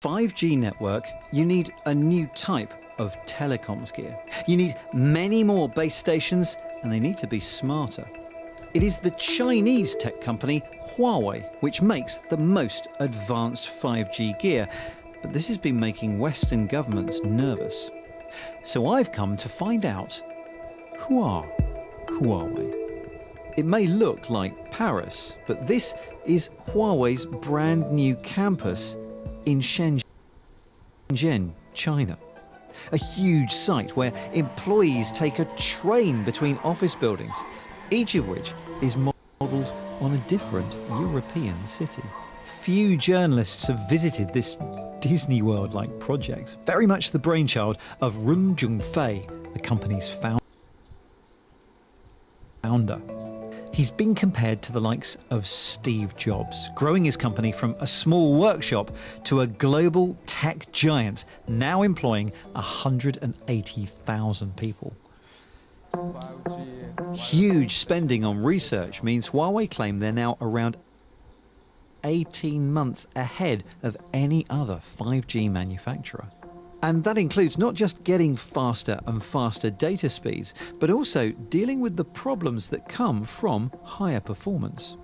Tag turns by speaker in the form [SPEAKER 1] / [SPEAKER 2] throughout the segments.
[SPEAKER 1] 5G network, you need a new type of telecoms gear. You need many more base stations, and they need to be smarter. It is the Chinese tech company Huawei which makes the most advanced 5G gear, but this has been making Western governments nervous. So I've come to find out, who are Huawei? It may look like Paris, but this is Huawei's brand new campus in Shenzhen, China. A huge site where employees take a train between office buildings, each of which is modelled on a different European city. Few journalists have visited this Disney World-like project, very much the brainchild of Ren Zhongfei, the company's founder. He's been compared to the likes of Steve Jobs, growing his company from a small workshop to a global tech giant, now employing 180,000 people. Huge spending on research means Huawei claim they're now around 18 months ahead of any other 5G manufacturer. And that includes not just getting faster and faster data speeds, but also dealing with the problems that come from higher performance.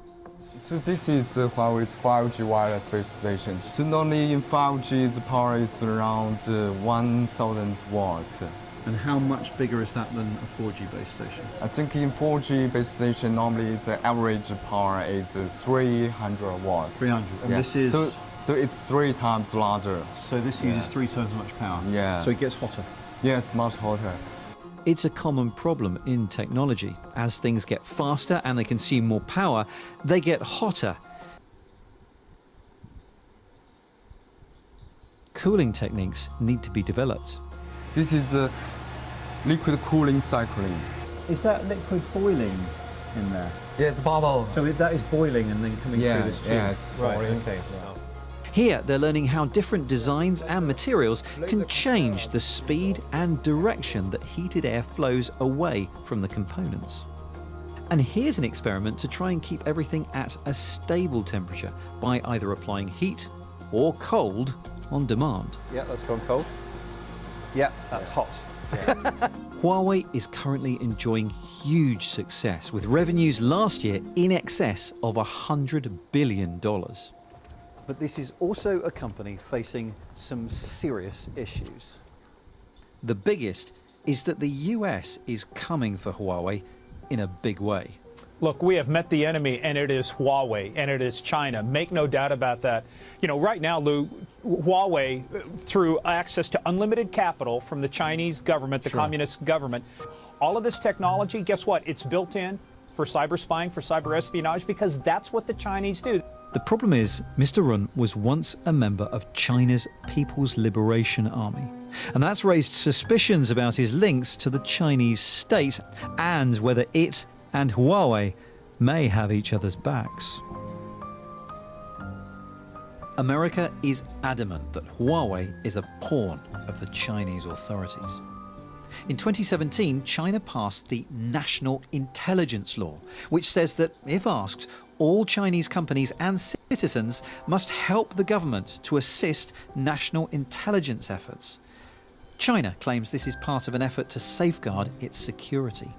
[SPEAKER 2] So this is Huawei's 5G wireless base station. So normally in 5G, the power is around 1,000 watts.
[SPEAKER 1] And how much bigger is that than a 4G base station?
[SPEAKER 2] I think in 4G base station, normally the average power is 300 watts.
[SPEAKER 1] 300. And
[SPEAKER 2] yeah.
[SPEAKER 1] this is...
[SPEAKER 2] So it's 3 times larger.
[SPEAKER 1] So this uses 3 times as much power?
[SPEAKER 2] Yeah.
[SPEAKER 1] So it gets hotter?
[SPEAKER 2] Yeah, it's much hotter.
[SPEAKER 1] It's a common problem in technology. As things get faster and they consume more power, they get hotter. Cooling techniques need to be developed.
[SPEAKER 2] This is liquid cooling cycling.
[SPEAKER 1] Is that liquid boiling in there?
[SPEAKER 2] Yeah, it's bubble.
[SPEAKER 1] So that is boiling and then coming through this tube?
[SPEAKER 2] Yeah, it's boiling.
[SPEAKER 1] Okay. Here, they're learning how different designs and materials can change the speed and direction that heated air flows away from the components. And here's an experiment to try and keep everything at a stable temperature by either applying heat or cold on demand.
[SPEAKER 3] Yeah, that's gone cold. Yeah, that's hot.
[SPEAKER 1] Huawei is currently enjoying huge success, with revenues last year in excess of $100 billion. But this is also a company facing some serious issues. The biggest is that the US is coming for Huawei in a big way.
[SPEAKER 4] Look, we have met the enemy, and it is Huawei, and it is China. Make no doubt about that. You know, right now, Lou, Huawei, through access to unlimited capital from the Chinese government, the communist government, all of this technology, guess what? It's built in for cyber spying, for cyber espionage, because that's what the Chinese do.
[SPEAKER 1] The problem is, Mr. Ren was once a member of China's People's Liberation Army, and that's raised suspicions about his links to the Chinese state and whether it and Huawei may have each other's backs. America is adamant that Huawei is a pawn of the Chinese authorities. In 2017, China passed the National Intelligence Law, which says that, if asked, all Chinese companies and citizens must help the government to assist national intelligence efforts. China claims this is part of an effort to safeguard its security.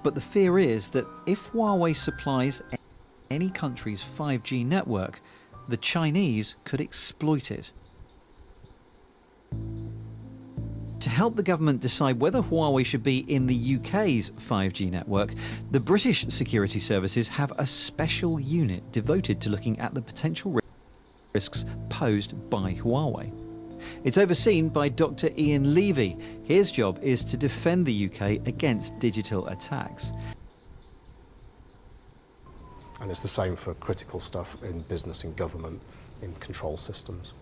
[SPEAKER 1] But the fear is that if Huawei supplies any country's 5G network, the Chinese could exploit it. To help the government decide whether Huawei should be in the UK's 5G network, the British security services have a special unit devoted to looking at the potential risks posed by Huawei. It's overseen by Dr. Ian Levy. His job is to defend the UK against digital attacks.
[SPEAKER 5] And it's the same for critical stuff in business and government, in control systems.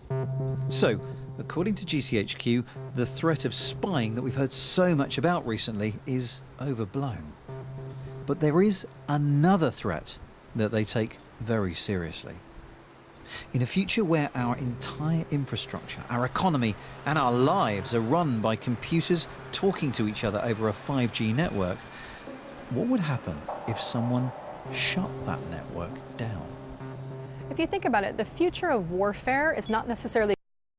[SPEAKER 1] So, according to GCHQ, the threat of spying that we've heard so much about recently is overblown. But there is another threat that they take very seriously. In a future where our entire infrastructure, our economy and our lives are run by computers talking to each other over a 5G network, what would happen if someone shut that network down?
[SPEAKER 6] If you think about it, the future of warfare is not necessarily